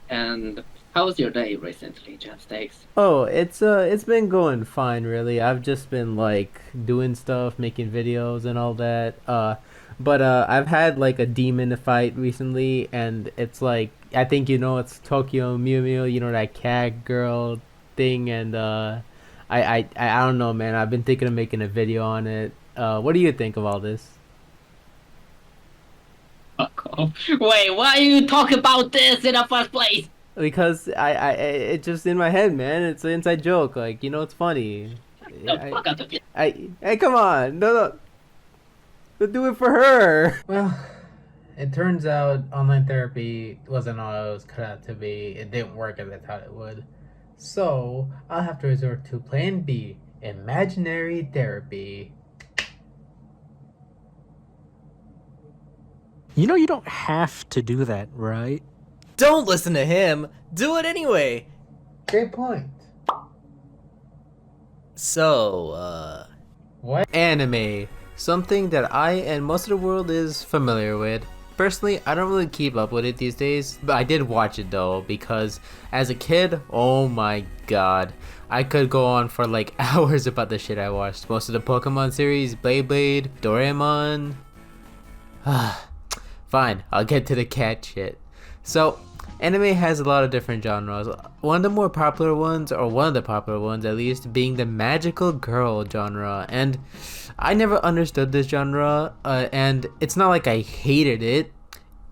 And how's your day recently, gemsticks? Oh, it's been going fine really. I've just been like doing stuff, making videos and all that. But I've had like a demon fight recently and it's like I think it's Tokyo Mew Mew, that cat girl thing and I don't know, man. I've been thinking of making a video on it. What do you think of all this? Fuck off. Wait, why you talk about this in the first place? Because it's just in my head, man. It's an inside joke. Like, it's funny. The I fuck out of here. hey, come on. No, don't do it for her. Well, it turns out online therapy wasn't all it was cut out to be. It didn't work as I thought it would. So, I'll have to resort to plan B, imaginary therapy. You know you don't have to do that, right? Don't listen to him. Do it anyway. Great point. So, What? Anime. Something that I and most of the world is familiar with. Personally, I don't really keep up with it these days, but I did watch it though, because as a kid, oh my god, I could go on for like hours about the shit I watched. Most of the Pokemon series, Beyblade, Doraemon. Fine, I'll get to the cat shit. So, anime has a lot of different genres. One of the more popular ones, or one of the popular ones at least, being the magical girl genre. And I never understood this genre, and it's not like I hated it.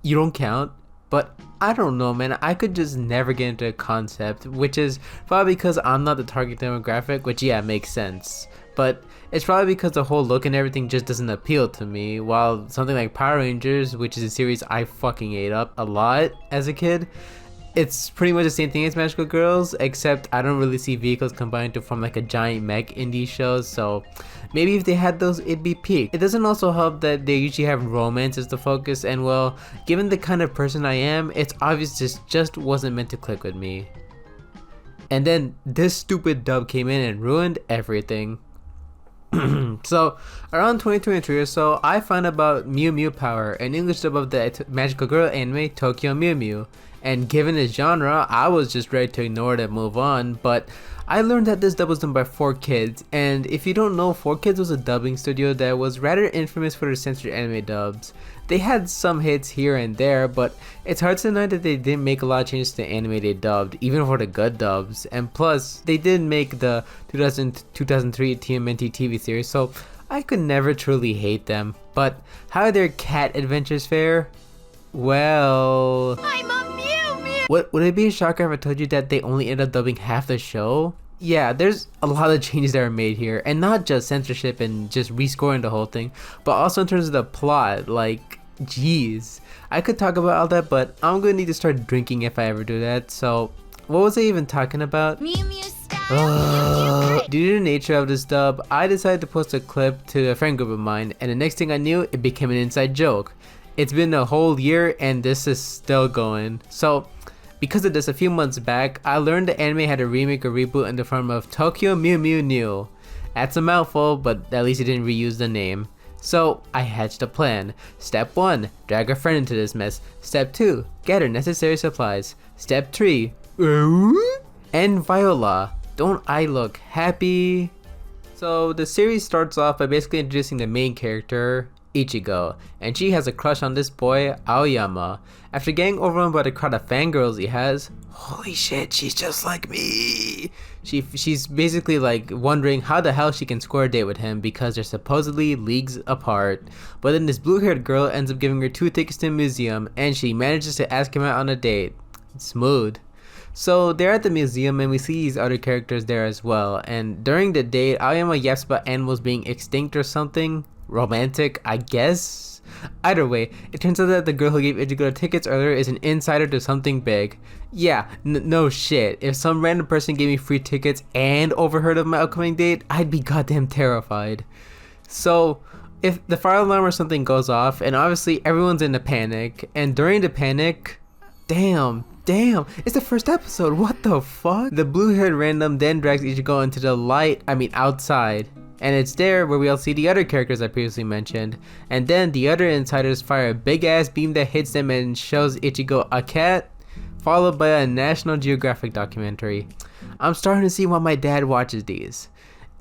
You don't count. But I don't know, man. I could just never get into a concept, which is probably because I'm not the target demographic, which yeah, makes sense. But it's probably because the whole look and everything just doesn't appeal to me, while something like Power Rangers, which is a series I fucking ate up a lot as a kid, it's pretty much the same thing as Magical Girls, except I don't really see vehicles combined to form like a giant mech indie show, so maybe if they had those it'd be peak. It doesn't also help that they usually have romance as the focus, and well, given the kind of person I am, it's obvious this just wasn't meant to click with me. And then this stupid dub came in and ruined everything. So around 2023 or so, I found about Mew Mew Power, an English dub of the magical girl anime Tokyo Mew Mew. And given its genre, I was just ready to ignore it and move on, but I learned that this dub was done by 4Kids, and if you don't know, 4Kids was a dubbing studio that was rather infamous for their censored anime dubs. They had some hits here and there, but it's hard to deny that they didn't make a lot of changes to the anime they dubbed, even for the good dubs. And plus, they did make the 2003 TMNT TV series, so I could never truly hate them. But how did their cat adventures fare? Well, I'm a Mew Mew! would it be a shocker if I told you that they only ended up dubbing half the show? Yeah, there's a lot of changes that are made here, and not just censorship and just rescoring the whole thing, but also in terms of the plot. Like, jeez, I could talk about all that, but I'm gonna need to start drinking if I ever do that. So, what was I even talking about? Mew Mew style! Mew Mew Due to the nature of this dub, I decided to post a clip to a friend group of mine, and the next thing I knew, it became an inside joke. It's been a whole year and this is still going. So, because of this, a few months back, I learned the anime had a remake or reboot in the form of Tokyo Mew Mew New. That's a mouthful, but at least it didn't reuse the name. So, I hatched a plan. Step 1, drag a friend into this mess. Step 2, gather necessary supplies. Step 3, and Viola. Don't I look happy? So, the series starts off by basically introducing the main character, Ichigo, and she has a crush on this boy, Aoyama. After getting overwhelmed by the crowd of fangirls he has, holy shit, she's just like me! She's basically like wondering how the hell she can score a date with him because they're supposedly leagues apart. But then this blue-haired girl ends up giving her 2 tickets to a museum and she manages to ask him out on a date. Smooth. So they're at the museum and we see these other characters there as well, and during the date, Aoyama yaps about animals being extinct or something. Romantic, I guess? Either way, it turns out that the girl who gave Ichigo the tickets earlier is an insider to something big. Yeah, no shit. If some random person gave me free tickets and overheard of my upcoming date, I'd be goddamn terrified. So, if the fire alarm or something goes off, and obviously everyone's in a panic, and during the panic, damn, it's the first episode, what the fuck? The blue-haired random then drags Ichigo into the outside. And it's there where we all see the other characters I previously mentioned. And then the other insiders fire a big ass beam that hits them and shows Ichigo a cat. followed by a National Geographic documentary. I'm starting to see why my dad watches these.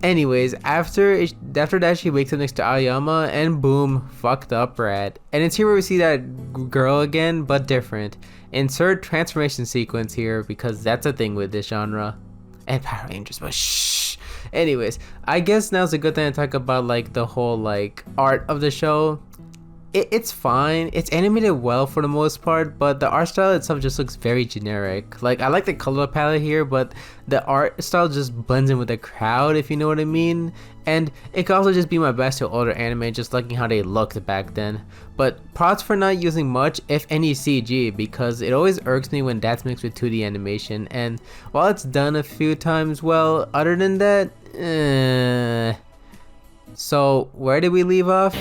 Anyways, after that, she wakes up next to Aoyama, and boom, fucked up rat. And it's here where we see that girl again, but different. Insert transformation sequence here, because that's a thing with this genre. And Power Rangers, but shh. Anyways, I guess now's a good time to talk about like the whole like art of the show. It's fine. It's animated well for the most part, but the art style itself just looks very generic. Like, I like the color palette here, but the art style just blends in with the crowd, if you know what I mean. And it could also just be my best to older anime, just liking how they looked back then. But props for not using much, if any, CG, because it always irks me when that's mixed with 2D animation. And while it's done a few times well, other than that, So, where did we leave off?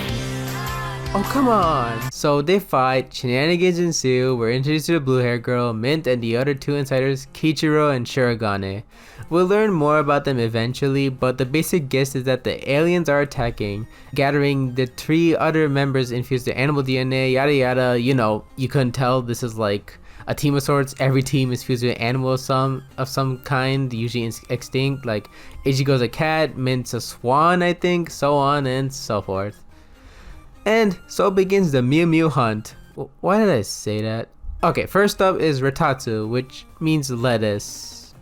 Oh, come on! So they fight, shenanigans ensue, we're introduced to the blue hair girl, Mint, and the other two insiders, Kichiro and Shirogane. We'll learn more about them eventually, but the basic gist is that the aliens are attacking, gathering the 3 other members infused with animal DNA, yada yada. You know, you couldn't tell, this is like a team of sorts. Every team is fused with an animal of some kind, usually extinct, like Ichigo's a cat, Mint's a swan, I think, so on and so forth. And so begins the Mew Mew hunt. Why did I say that? Okay, first up is Ratatsu, which means lettuce.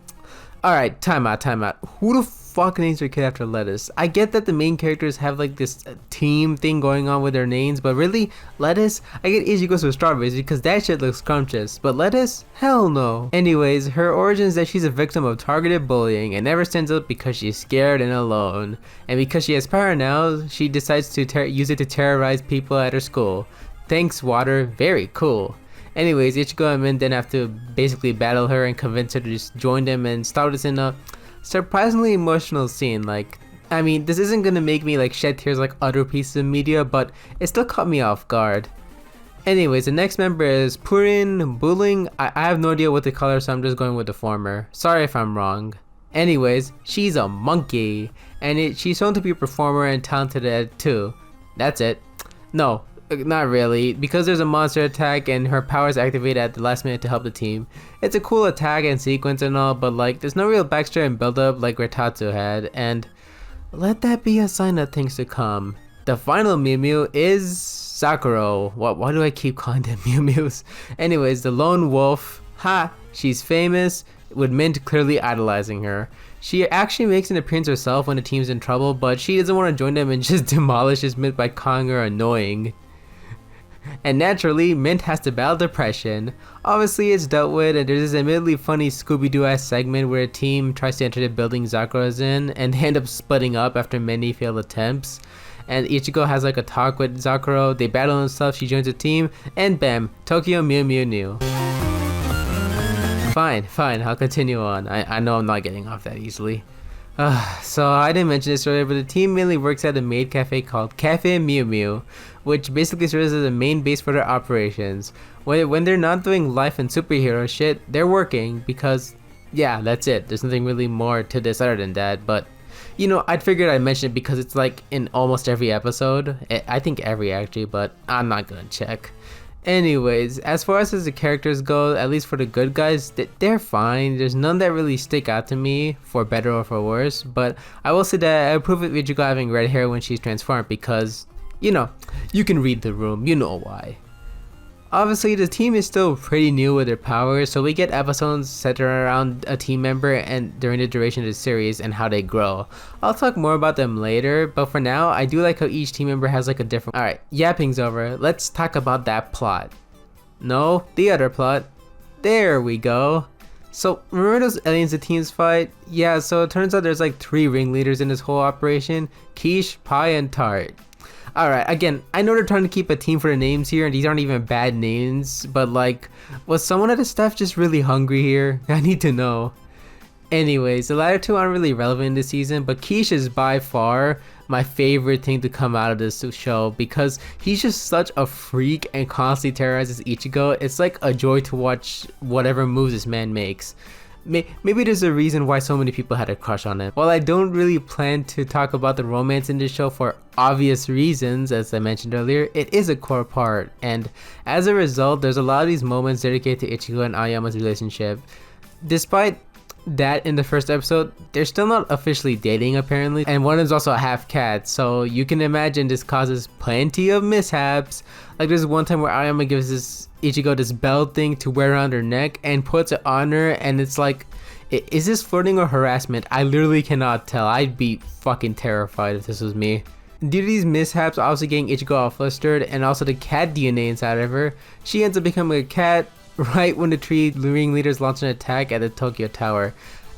Alright, time out. Who the fuck names their kid after lettuce? I get that the main characters have like this team thing going on with their names, but really? Lettuce? I get Ichigo's with strawberries because that shit looks scrumptious, but lettuce? Hell no. Anyways, her origin is that she's a victim of targeted bullying and never stands up because she's scared and alone. And because she has power now, she decides to use it to terrorize people at her school. Thanks, Water. Very cool. Anyways, Ichigo and Min then have to basically battle her and convince her to just join them and start us in a surprisingly emotional scene. Like, I mean, this isn't gonna make me like shed tears like other pieces of media, but it still caught me off guard. Anyways, the next member is Purin Buling. I have no idea what to call her, so I'm just going with the former. Sorry if I'm wrong. Anyways, she's a monkey, and she's shown to be a performer and talented at it too. That's it. No, not really, because there's a monster attack and her powers activate at the last minute to help the team. It's a cool attack and sequence and all, but like there's no real backstory and build up like Ratatsu had, and let that be a sign of things to come. The final Mew Mew is Sakura. Why do I keep calling them Mew Mews? Anyways, the lone wolf. Ha! She's famous, with Mint clearly idolizing her. She actually makes an appearance herself when the team's in trouble, but she doesn't want to join them and just demolishes Mint by calling her annoying. And naturally, Mint has to battle depression. Obviously, it's dealt with, and there's this admittedly funny Scooby-Doo-ass segment where a team tries to enter the building Sakura's in, and they end up splitting up after many failed attempts. And Ichigo has like a talk with Sakura, they battle and stuff, she joins the team, and bam, Tokyo Mew Mew New. Fine, I'll continue on. I know I'm not getting off that easily. So I didn't mention this earlier, but the team mainly works at a maid cafe called Cafe Mew Mew, which basically serves as a main base for their operations. When they're not doing life and superhero shit, they're working because, yeah, that's it. There's nothing really more to this other than that, but you know, I figured I'd mention it because it's like in almost every episode. I think every actually, but I'm not gonna check. Anyways, as far as the characters go, at least for the good guys, they're fine. There's none that really stick out to me, for better or for worse, but I will say that I approve of Ichigo having red hair when she's transformed because, you know, you can read the room, you know why. Obviously, the team is still pretty new with their powers, so we get episodes centered around a team member and during the duration of the series and how they grow. I'll talk more about them later, but for now, I do like how each team member has like a different— Alright, yapping's over, let's talk about that plot. No, the other plot. There we go. So, remember those aliens the teams fight? Yeah, so it turns out there's like 3 ringleaders in this whole operation: Quiche, Pie, and Tart. Alright, again, I know they're trying to keep a team for the names here, and these aren't even bad names, but like, was someone at the staff just really hungry here? I need to know. Anyways, the latter 2 aren't really relevant in this season, but Quiche is by far my favorite thing to come out of this show because he's just such a freak and constantly terrorizes Ichigo. It's like a joy to watch whatever moves this man makes. maybe there's a reason why so many people had a crush on him. While I don't really plan to talk about the romance in this show for obvious reasons, as I mentioned earlier, it is a core part, and as a result, there's a lot of these moments dedicated to Ichigo and Aoyama's relationship. Despite that, in the first episode, they're still not officially dating apparently, and one is also a half cat, so you can imagine this causes plenty of mishaps. Like there's one time where Aoyama gives Ichigo this belt thing to wear around her neck and puts it on her, and it's like, is this flirting or harassment? I literally cannot tell. I'd be fucking terrified if this was me. Due to these mishaps obviously getting Ichigo all flustered, and also the cat DNA inside of her, she ends up becoming a cat right when the three ringleaders launch an attack at the Tokyo Tower.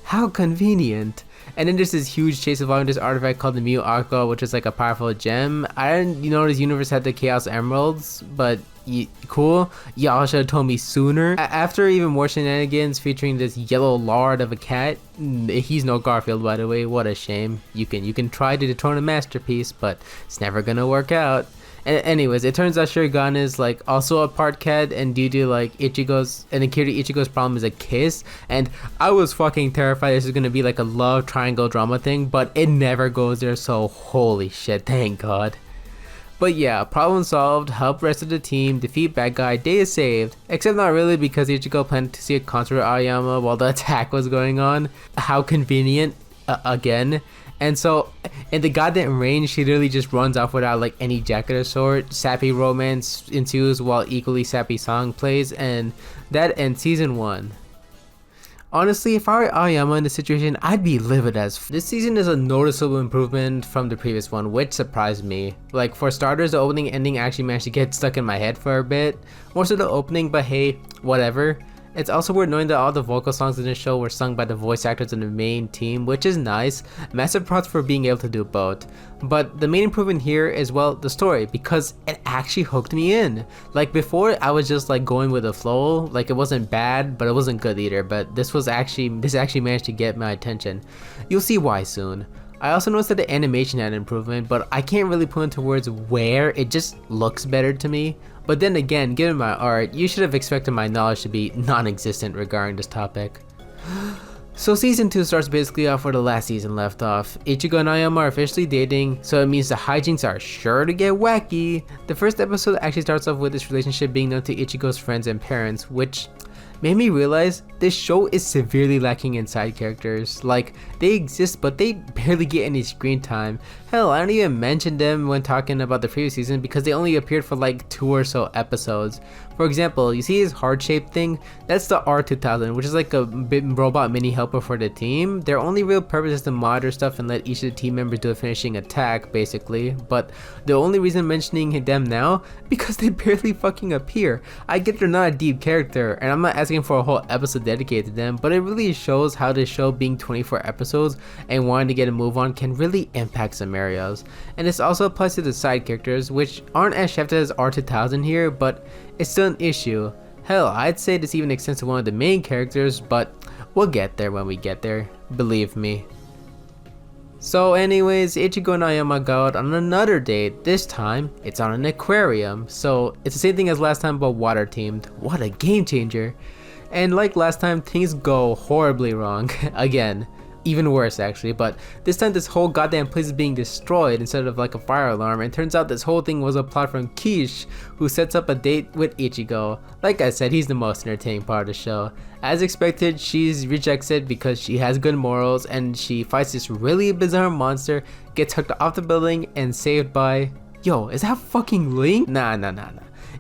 How convenient. And then there's this huge chase involving this artifact called the Mew Aqua, which is like a powerful gem. I didn't know this universe had the Chaos Emeralds, but cool. Y'all should have told me sooner. After even more shenanigans featuring this yellow lard of a cat, he's no Garfield by the way, what a shame. You can try to dethrone a masterpiece, but it's never gonna work out. Anyways, it turns out Sharingan is like also a part cat, and due to like Ichigo's problem is a kiss, and I was fucking terrified this is gonna be like a love triangle drama thing, but it never goes there, so holy shit, thank god. But yeah, problem solved, help rest of the team, defeat bad guy, day is saved. Except not really, because Ichigo planned to see a concert with Aoyama while the attack was going on. How convenient, again. And so, in the goddamn rain, she literally just runs off without like any jacket or sort. Sappy romance ensues while equally sappy song plays, and that ends season 1. Honestly, if I were Aoyama in this situation, I'd be livid as this season is a noticeable improvement from the previous one, which surprised me. Like, for starters, the opening ending actually managed to get stuck in my head for a bit. More so the opening, but hey, whatever. It's also worth knowing that all the vocal songs in the show were sung by the voice actors in the main team, which is nice. Massive props for being able to do both. But the main improvement here is, well, the story, because it actually hooked me in. Like before, I was just like going with the flow. Like it wasn't bad, but it wasn't good either. But this actually managed to get my attention. You'll see why soon. I also noticed that the animation had improvement, but I can't really put into words where. It just looks better to me. But then again, given my art, you should have expected my knowledge to be non-existent regarding this topic. So season 2 starts basically off where the last season left off. Ichigo and Aoyama are officially dating, so it means the hijinks are sure to get wacky. The first episode actually starts off with this relationship being known to Ichigo's friends and parents, which made me realize this show is severely lacking in side characters. Like, they exist, but they barely get any screen time. Hell, I don't even mention them when talking about the previous season because they only appeared for like 2 or so episodes. For example, you see his heart-shaped thing? That's the R2000, which is like a robot mini helper for the team. Their only real purpose is to monitor stuff and let each of the team members do a finishing attack, basically. But the only reason mentioning them now, because they barely fucking appear. I get they're not a deep character, and I'm not asking for a whole episode dedicated to them, but it really shows how this show being 24 episodes and wanting to get a move on can really impact scenarios. And this also applies to the side characters, which aren't as shafted as R2000 here, but it's still an issue. Hell, I'd say this even extends to one of the main characters, but we'll get there when we get there, believe me. So anyways, Ichigo and Aoyama go out on another date. This time, it's on an aquarium. So it's the same thing as last time, but water themed. What a game changer. And like last time, things go horribly wrong. Again. Even worse actually, but this time this whole goddamn place is being destroyed instead of like a fire alarm, and turns out this whole thing was a plot from Kish, who sets up a date with Ichigo. Like I said, he's the most entertaining part of the show. As expected, she's rejected because she has good morals, and she fights this really bizarre monster, gets hooked off the building, and saved by... Yo, is that fucking Link? Nah.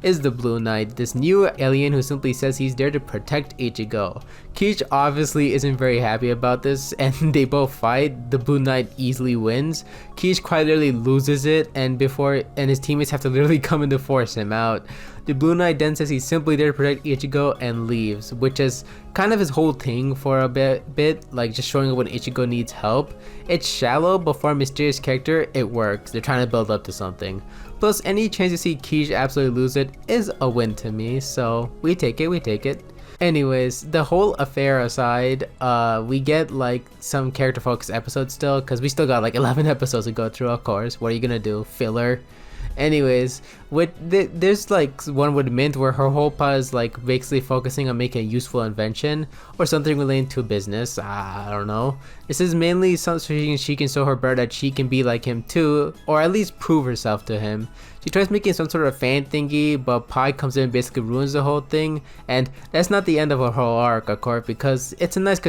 Is the Blue Knight, this new alien who simply says he's there to protect Ichigo. Kish obviously isn't very happy about this, and they both fight. The Blue Knight easily wins. Kish quite literally loses it, and his teammates have to literally come in to force him out. The Blue Knight then says he's simply there to protect Ichigo and leaves, which is kind of his whole thing for a bit, like just showing up when Ichigo needs help. It's shallow, but for a mysterious character, it works. They're trying to build up to something. Plus, any chance to see Kish absolutely lose it is a win to me, so we take it. Anyways, the whole affair aside, we get like some character focused episodes still, because we still got like 11 episodes to go through, of course. What are you gonna do? Filler? Anyways, there's like one with Mint where her whole plot is like basically focusing on making a useful invention or something related to business. I don't know. This is mainly something she can show her brother that she can be like him too, or at least prove herself to him. She tries making some sort of fan thingy, but Pi comes in and basically ruins the whole thing. And that's not the end of her whole arc, of course, because it's a nice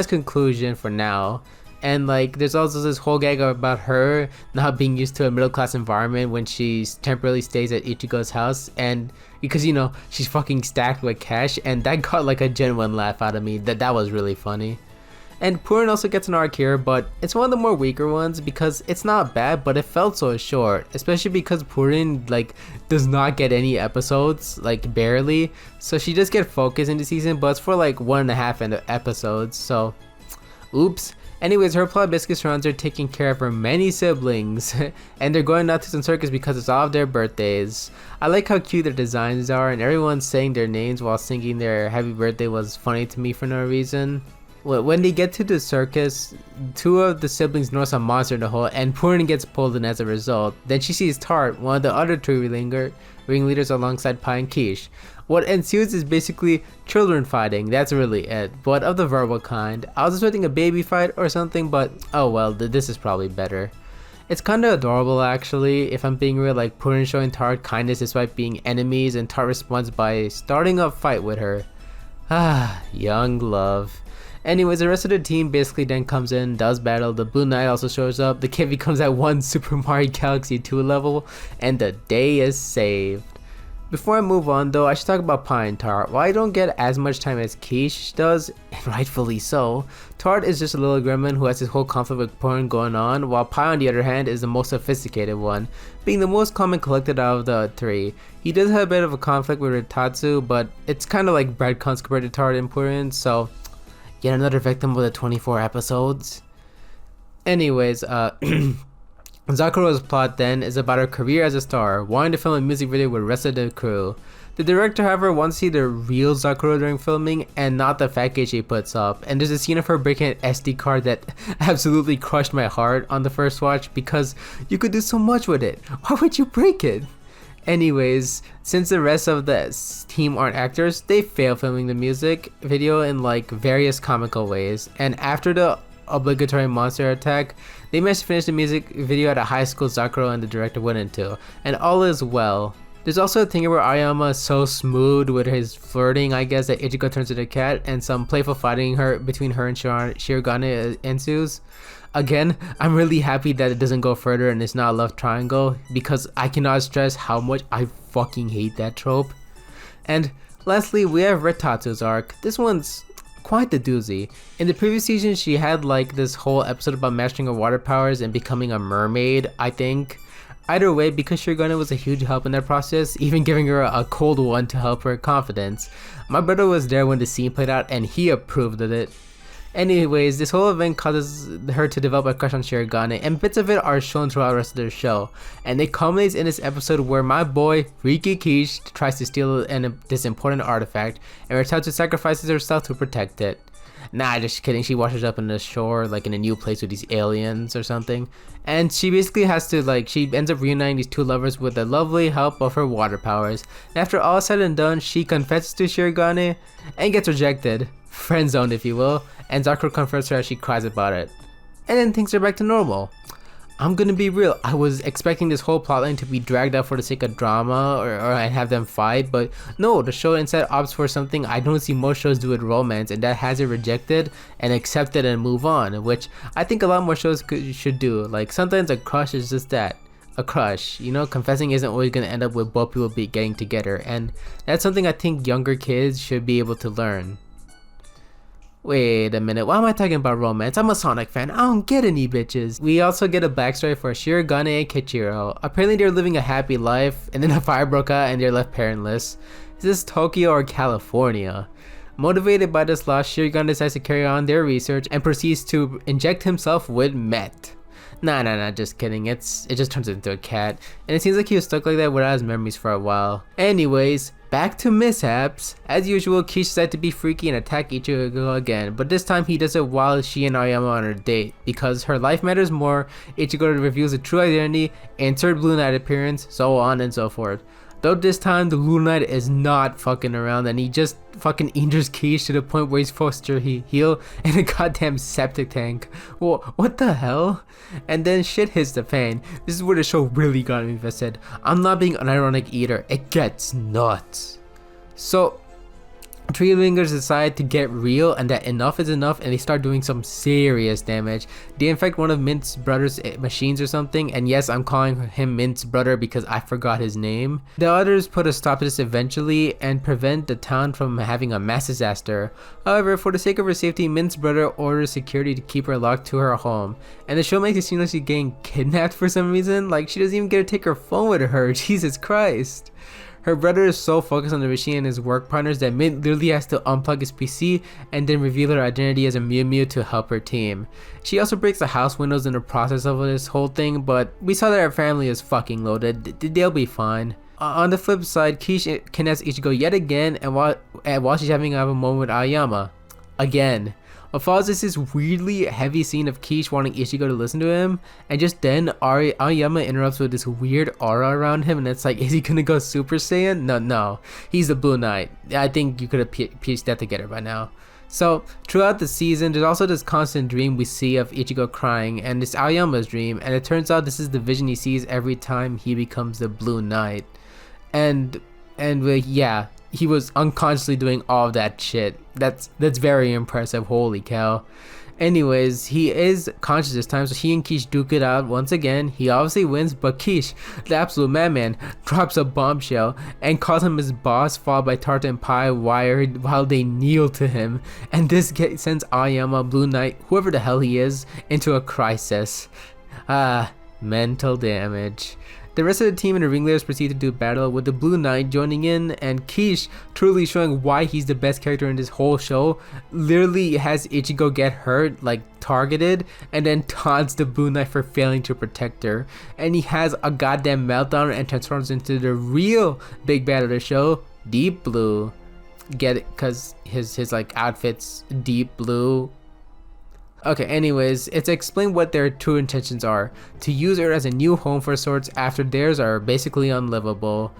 conclusion for now. And like there's also this whole gag about her not being used to a middle class environment when she temporarily stays at Ichigo's house, and because she's fucking stacked with cash, and that got like a genuine laugh out of me. That was really funny. And Purin also gets an arc here, but it's one of the more weaker ones because it's not bad, but it felt so short, especially because Purin like does not get any episodes, like barely. So she does get focused in the season, but it's for like 1.5 episodes. So oops. Anyways, her plot basically surrounds her taking care of her many siblings, and they're going out to some circus because it's all of their birthdays. I like how cute their designs are, and everyone saying their names while singing their happy birthday was funny to me for no reason. When they get to the circus, two of the siblings notice a monster in the hole, and Purin gets pulled in as a result. Then she sees Tart, one of the other two ringleaders alongside Pai and Quiche. What ensues is basically children fighting, that's really it, but of the verbal kind. I was expecting a baby fight or something, but oh well, this is probably better. It's kinda adorable actually, if I'm being real, like Purin showing Tart kindness despite being enemies, and Tart responds by starting a fight with her. Ah, young love. Anyways, the rest of the team basically then comes in, does battle, the Blue Knight also shows up, the kid becomes at one Super Mario Galaxy 2 level, and the day is saved. Before I move on though, I should talk about Pai and Tart. While I don't get as much time as Quiche does, and rightfully so, Tart is just a little gremlin who has his whole conflict with Purin going on, while Pai on the other hand is the most sophisticated one, being the most calm and collected out of the three. He does have a bit of a conflict with Ritatsu, but it's kind of like breadcrumbs compared to Tart and Purin, so yet another victim with the 24 episodes. Anyways, Zakuro's plot then is about her career as a star, wanting to film a music video with the rest of the crew. The director, however, wants to see the real Zakuro during filming and not the fat kid she puts up, and there's a scene of her breaking an SD card that absolutely crushed my heart on the first watch because you could do so much with it. Why would you break it? Anyways, since the rest of the team aren't actors, they fail filming the music video in like various comical ways, and after the obligatory monster attack, they managed to finish the music video at a high school Zakuro and the director went into, and all is well. There's also a thing where Aoyama is so smooth with his flirting, I guess, that Ichigo turns into a cat, and some playful fighting between her and Shirogane ensues. Again, I'm really happy that it doesn't go further and it's not a love triangle, because I cannot stress how much I fucking hate that trope. And lastly, we have Ritatsu's arc. This one's quite the doozy. In the previous season, she had like this whole episode about mastering her water powers and becoming a mermaid, I think. Either way, because Shirogane was a huge help in that process, even giving her a cold one to help her confidence. My brother was there when the scene played out and he approved of it. Anyways, this whole event causes her to develop a crush on Shirogane, and bits of it are shown throughout the rest of the show. And it culminates in this episode where my boy, Riki Quiche, tries to steal this important artifact, and Ritatsu sacrifices herself to protect it. Nah, just kidding, she washes up in the shore, like in a new place with these aliens or something. And she basically has to, like, she ends up reuniting these two lovers with the lovely help of her water powers. And after all is said and done, she confesses to Shirogane and gets rejected. Friend zoned, if you will, and Zakuro comforts her as she cries about it. And then things are back to normal. I'm gonna be real, I was expecting this whole plotline to be dragged out for the sake of drama or have them fight, but no, the show instead opts for something I don't see most shows do with romance, and that has it rejected and accepted and move on, which I think a lot more shows should do. Like sometimes a crush is just that, a crush, you know, confessing isn't always gonna end up with both people getting together, and that's something I think younger kids should be able to learn. Wait a minute, why am I talking about romance? I'm a Sonic fan, I don't get any bitches. We also get a backstory for Shirogane and Kichiro. Apparently they're living a happy life, and then a fire broke out and they're left parentless. Is this Tokyo or California? Motivated by this loss, Shirogane decides to carry on their research and proceeds to inject himself with meth. Nah, just kidding. It just turns into a cat. And it seems like he was stuck like that without his memories for a while. Anyways, back to mishaps. As usual, Kish decided to be freaky and attack Ichigo again, but this time he does it while she and Aoyama are on a date. Because her life matters more, Ichigo reveals the true identity, insert Blue Knight appearance, so on and so forth. Though this time the Blue Knight is not fucking around and he just fucking injures Kish to the point where he's forced to heal in a goddamn septic tank. Well, what the hell? And then shit hits the fan. This is where the show really got me invested. I'm not being an ironic either. It gets nuts. So Three Wingers decide to get real and that enough is enough, and they start doing some serious damage. They infect one of Mint's brother's machines or something, and yes, I'm calling him Mint's brother because I forgot his name. The others put a stop to this eventually and prevent the town from having a mass disaster. However, for the sake of her safety, Mint's brother orders security to keep her locked to her home. And the show makes it seem like she's getting kidnapped for some reason. Like, she doesn't even get to take her phone with her. Jesus Christ. Her brother is so focused on the machine and his work partners that Mint literally has to unplug his PC and then reveal her identity as a Mew Mew to help her team. She also breaks the house windows in the process of this whole thing, but we saw that her family is fucking loaded. They'll be fine. On the flip side, Kish connects Ichigo yet again, and while she's having a moment with Aoyama. Again. What follows is this weirdly heavy scene of Kish wanting Ichigo to listen to him, and just then Aoyama interrupts with this weird aura around him, and it's like, is he gonna go Super Saiyan? No, he's the Blue Knight. I think you could have pieced that together by now. So throughout the season, there's also this constant dream we see of Ichigo crying, and it's Aoyama's dream, and it turns out this is the vision he sees every time he becomes the Blue Knight. And yeah, he was unconsciously doing all that shit. That's very impressive. Holy cow. Anyways, he is conscious this time, so he and Kish duke it out once again. He obviously wins, but Kish, the absolute madman, drops a bombshell and calls him his boss, followed by Tarta and Pai while they kneel to him. And this sends Aoyama, Blue Knight, whoever the hell he is, into a crisis. Mental damage. The rest of the team and the ringleaders proceed to do battle, with the Blue Knight joining in, and Kish truly showing why he's the best character in this whole show. Literally has Ichigo get hurt, like targeted, and then taunts the Blue Knight for failing to protect her. And he has a goddamn meltdown and transforms into the real big bad of the show, Deep Blue. Get it? Cause his like outfit's deep blue. Okay, anyways, it's explained what their true intentions are: to use Earth as a new home for sorts after theirs are basically unlivable.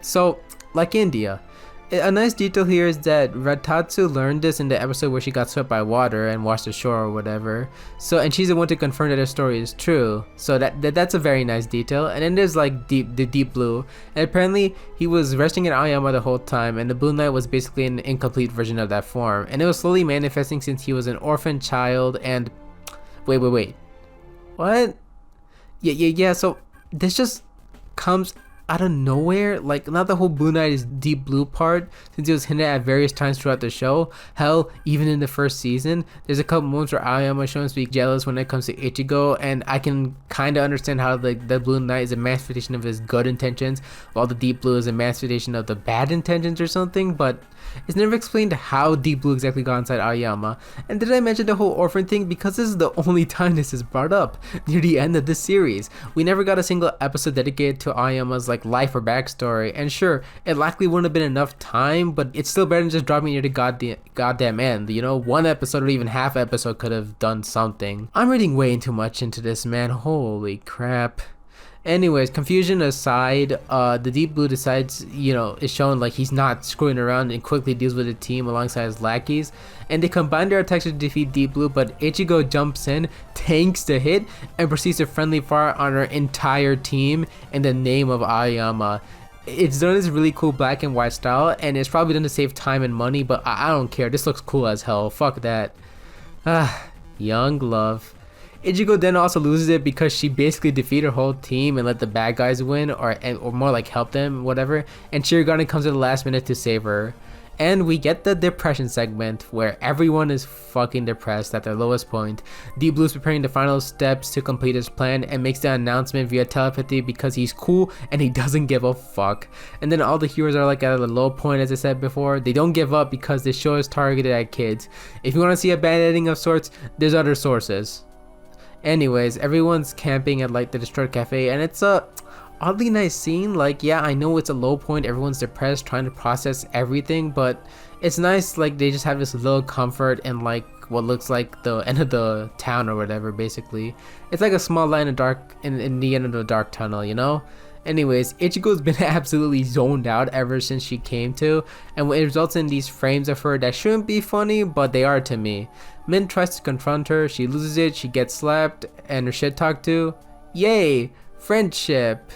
So, like India. A nice detail here is that Ratatsu learned this in the episode where she got swept by water and washed ashore or whatever. So, and she's the one to confirm that her story is true. So that's a very nice detail. And then there's like the Deep Blue. And apparently he was resting in Aoyama the whole time, and the Blue Knight was basically an incomplete version of that form. And it was slowly manifesting since he was an orphan child and... Wait. What? Yeah, so this just comes out of nowhere. Like, not the whole Blue Knight is Deep Blue part, since it was hinted at various times throughout the show. Hell, even in the first season, there's a couple moments where Aoyama shows to be jealous when it comes to Ichigo, and I can kind of understand how the Blue Knight is a manifestation of his good intentions, while the Deep Blue is a manifestation of the bad intentions or something, but it's never explained how Deep Blue exactly got inside Aoyama. And did I mention the whole orphan thing? Because this is the only time this is brought up, near the end of this series. We never got a single episode dedicated to Aoyama's like life or backstory, and sure, it likely wouldn't have been enough time, but it's still better than just dropping near the goddamn end. You know, one episode or even half episode could have done something. I'm reading way too much into this, man. Holy crap. Anyways, confusion aside, the Deep Blue decides, is shown like he's not screwing around and quickly deals with the team alongside his lackeys, and they combine their attacks to defeat Deep Blue, but Ichigo jumps in, tanks the hit, and proceeds to friendly fire on our entire team in the name of Aoyama. It's done in this really cool black and white style, and it's probably done to save time and money, but I don't care. This looks cool as hell. Fuck that. Young love. Ichigo then also loses it because she basically defeated her whole team and let the bad guys win, or more like help them, whatever, and Shirogane comes at the last minute to save her. And we get the depression segment where everyone is fucking depressed at their lowest point. Deep Blue's preparing the final steps to complete his plan and makes the announcement via telepathy because he's cool and he doesn't give a fuck. And then all the heroes are like at a low point, as I said before. They don't give up because this show is targeted at kids. If you want to see a bad ending of sorts, there's other sources. Anyways, everyone's camping at like the destroyed cafe, and it's a oddly nice scene. Like, yeah, I know it's a low point, everyone's depressed trying to process everything, but it's nice. Like, they just have this little comfort in like what looks like the end of the town or whatever. Basically, it's like a small light in the dark, in the end of the dark tunnel, you know. Anyways, Ichigo's been absolutely zoned out ever since she came to, and it results in these frames of her that shouldn't be funny, but they are to me. Min tries to confront her, she loses it, she gets slapped, and her shit talked to. Yay! Friendship!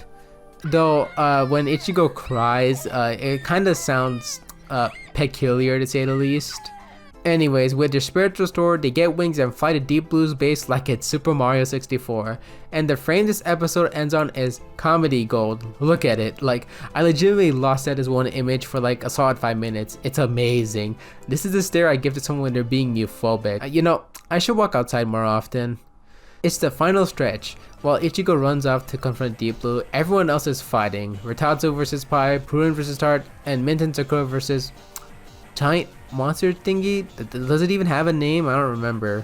Though, when Ichigo cries, it kinda sounds peculiar to say the least. Anyways, with their spirit restored, they get wings and fly to Deep Blue's base like it's Super Mario 64. And the frame this episode ends on is comedy gold. Look at it. Like, I legitimately lost that as one image for like a solid 5 minutes. It's amazing. This is the stare I give to someone when they're being mewphobic. You know, I should walk outside more often. It's the final stretch. While Ichigo runs off to confront Deep Blue, everyone else is fighting. Ratatsu versus Pai, Purin versus Tart, and Minton Sakura versus giant monster thingy. Does it even have a name? I don't remember.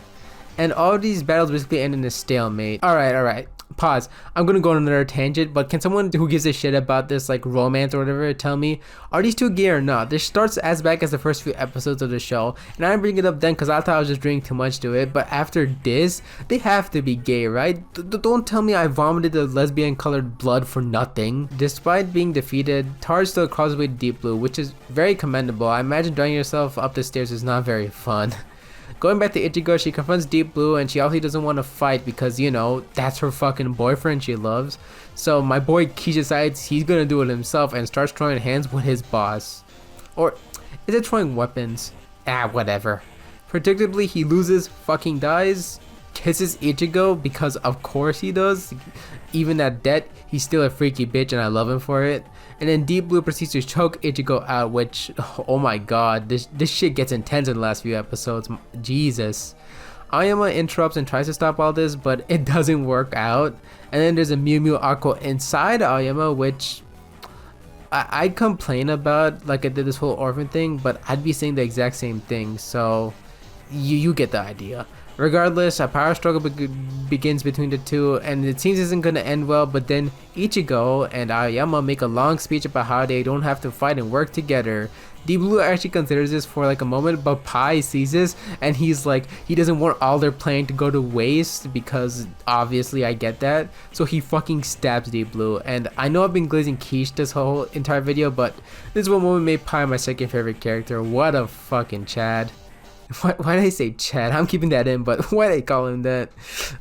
And all of these battles basically end in a stalemate. Alright, pause. I'm gonna go on another tangent, but can someone who gives a shit about this like romance or whatever tell me, are these two gay or not? This starts as back as the first few episodes of the show, and I didn't bring it up then because I thought I was just doing too much to it, but after this, they have to be gay, right? Don't tell me I vomited the lesbian colored blood for nothing. Despite being defeated, Tar still crawls away to Deep Blue, which is very commendable. I imagine dragging yourself up the stairs is not very fun. Going back to Ichigo, she confronts Deep Blue and she obviously doesn't want to fight because, you know, that's her fucking boyfriend she loves. So my boy Kish decides he's gonna do it himself and starts throwing hands with his boss. Or is it throwing weapons? Whatever. Predictably, he loses, fucking dies, kisses Ichigo because of course he does. Even at death, he's still a freaky bitch and I love him for it. And then Deep Blue proceeds to choke Ichigo out, which, oh my god, this shit gets intense in the last few episodes. Jesus. Aoyama interrupts and tries to stop all this, but it doesn't work out. And then there's a Mew Mew Aqua inside Aoyama, which I'd complain about, like I did this whole orphan thing, but I'd be saying the exact same thing, so you get the idea. Regardless, a power struggle begins between the two, and it seems it isn't gonna end well, but then Ichigo and Aoyama make a long speech about how they don't have to fight and work together. Deep Blue actually considers this for like a moment, but Pai sees this and he's like, he doesn't want all their plan to go to waste because obviously I get that. So he fucking stabs Deep Blue, and I know I've been glazing quiche this whole entire video, but this one moment made Pai my second favorite character. What a fucking Chad. Why did I say Chad? I'm keeping that in, but why did I call him that?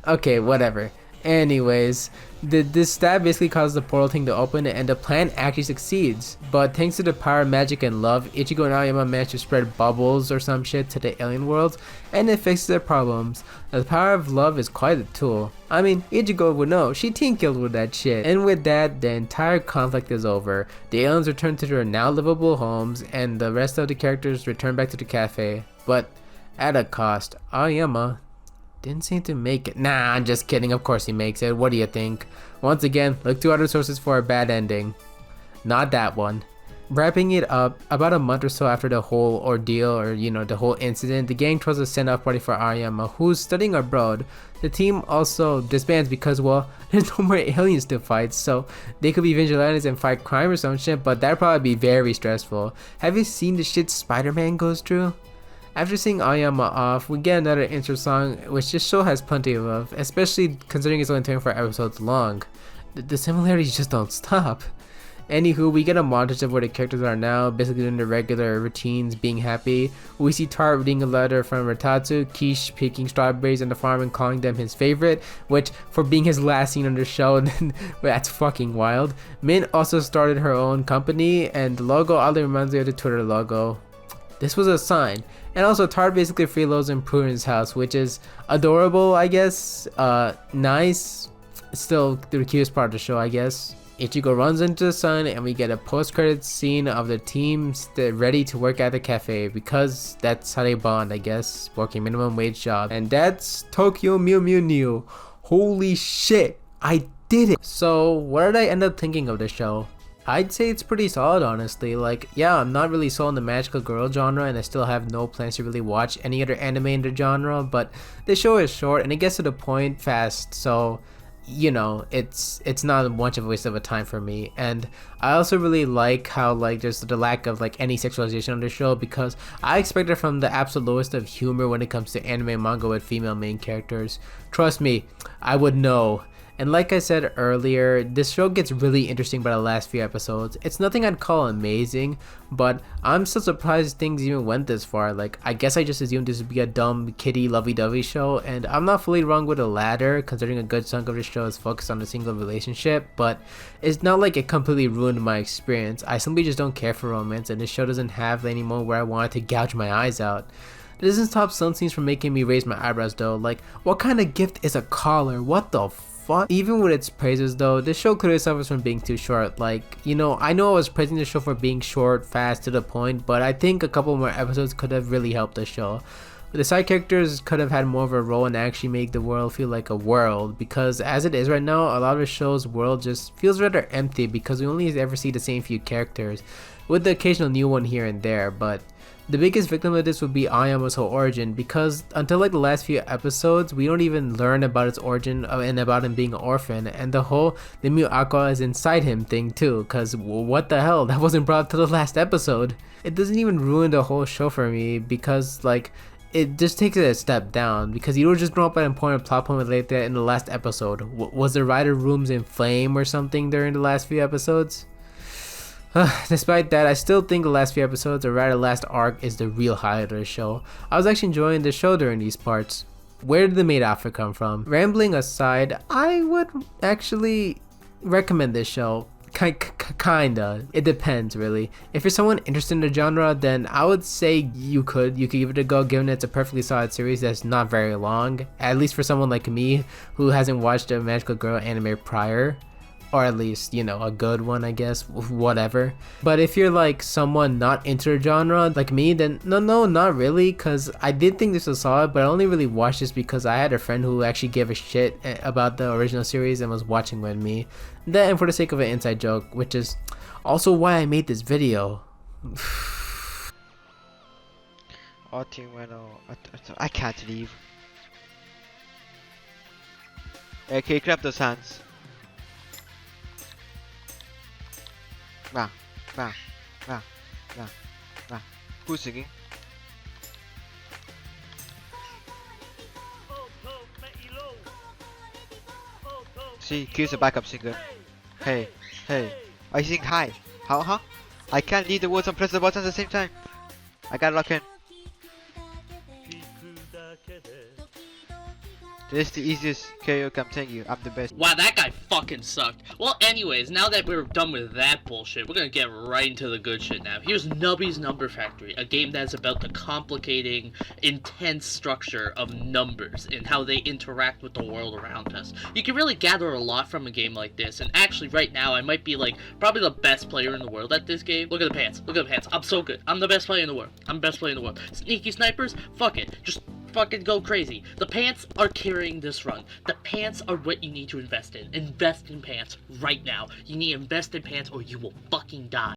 Okay, whatever. Anyways, this stab basically causes the portal thing to open, and the plan actually succeeds. But thanks to the power of magic and love, Ichigo and Aoyama manage to spread bubbles or some shit to the alien worlds, and it fixes their problems. The power of love is quite a tool. I mean, Ichigo would know, she team killed with that shit. And with that, the entire conflict is over. The aliens return to their now livable homes, and the rest of the characters return back to the cafe. But at a cost. Aoyama didn't seem to make it. Nah, I'm just kidding. Of course he makes it. What do you think? Once again, look to other sources for a bad ending. Not that one. Wrapping it up, about a month or so after the whole ordeal, or you know, the whole incident, the gang throws a send-off party for Aoyama, who's studying abroad. The team also disbands because, well, there's no more aliens to fight, so they could be vigilantes and fight crime or some shit, but that'd probably be very stressful. Have you seen the shit Spider-Man goes through? After seeing Aoyama off, we get another intro song, which this show has plenty of, especially considering it's only 24 episodes long. The similarities just don't stop. Anywho, we get a montage of where the characters are now, basically doing their regular routines, being happy. We see Tart reading a letter from Ratatsu, Quiche picking strawberries on the farm and calling them his favorite, which, for being his last scene on the show, that's fucking wild. Min also started her own company, and the logo oddly reminds me of the Twitter logo. This was a sign. And also Tart basically freeloads in Purin's house, which is adorable, I guess. Nice. Still the cutest part of the show, I guess. Ichigo runs into the sun, and we get a post-credits scene of the team ready to work at the cafe, because that's how they bond, I guess, working minimum wage job. And that's Tokyo Mew Mew New. Holy shit, I did it! So what did I end up thinking of the show? I'd say it's pretty solid, honestly. Like, yeah, I'm not really sold on the magical girl genre, and I still have no plans to really watch any other anime in the genre, but the show is short and it gets to the point fast, so you know, it's not much of a waste of a time for me. And I also really like how like there's the lack of like any sexualization on the show, because I expect it from the absolute lowest of humor when it comes to anime manga with female main characters. Trust me, I would know. And like I said earlier, this show gets really interesting by the last few episodes. It's nothing I'd call amazing, but I'm still surprised things even went this far. Like, I guess I just assumed this would be a dumb, kiddie, lovey-dovey show, and I'm not fully wrong with the latter, considering a good chunk of the show is focused on a single relationship, but it's not like it completely ruined my experience. I simply just don't care for romance, and this show doesn't have any moment where I wanted to gouge my eyes out. It doesn't stop some scenes from making me raise my eyebrows though. Like, what kind of gift is a collar? What the fuck? Even with its praises though, this show clearly suffers from being too short. Like, you know, I know I was praising the show for being short, fast, to the point, but I think a couple more episodes could have really helped the show. The side characters could have had more of a role and actually make the world feel like a world, because as it is right now, a lot of the show's world just feels rather empty because we only ever see the same few characters, with the occasional new one here and there. But the biggest victim of this would be Ayama's whole origin, because until like the last few episodes, we don't even learn about its origin and about him being an orphan, and the whole the Mew Aqua is inside him thing too, cause what the hell, that wasn't brought up to the last episode. It doesn't even ruin the whole show for me, because like, it just takes it a step down, because you don't just bring up an important plot point like that in the last episode. Was the writer rooms in flame or something during the last few episodes? Despite that, I still think the last few episodes, or rather last arc, is the real highlight of the show. I was actually enjoying the show during these parts. Where did the maid outfit come from? Rambling aside, I would actually recommend this show. Kinda. It depends, really. If you're someone interested in the genre, then I would say you could give it a go, given it's a perfectly solid series that's not very long. At least for someone like me, who hasn't watched a magical girl anime prior. Or at least, you know, a good one, I guess, whatever. But if you're like someone not into the genre like me, then no, not really, because I did think this was solid, but I only really watched this because I had a friend who actually gave a shit about the original series and was watching with me. That, and for the sake of an inside joke, which is also why I made this video. I can't leave. Okay, clap those hands. Wow. Who's singing? See, Q's a backup singer. Hey. I sing high. How? I can't lead the words and press the buttons at the same time. I gotta lock in. This is the easiest karaoke, I'm telling you, I'm the best. Wow, that guy fucking sucked. Well, anyways, now that we're done with that bullshit, we're gonna get right into the good shit now. Here's Nubby's Number Factory, a game that's about the complicating, intense structure of numbers and how they interact with the world around us. You can really gather a lot from a game like this, and actually right now I might be like probably the best player in the world at this game. Look at the pants, I'm so good. I'm the best player in the world. Sneaky snipers, fuck it, just fucking go crazy. The pants are carrying this run. The pants are what you need to invest in. Invest in pants right now. You need to invest in pants or you will fucking die.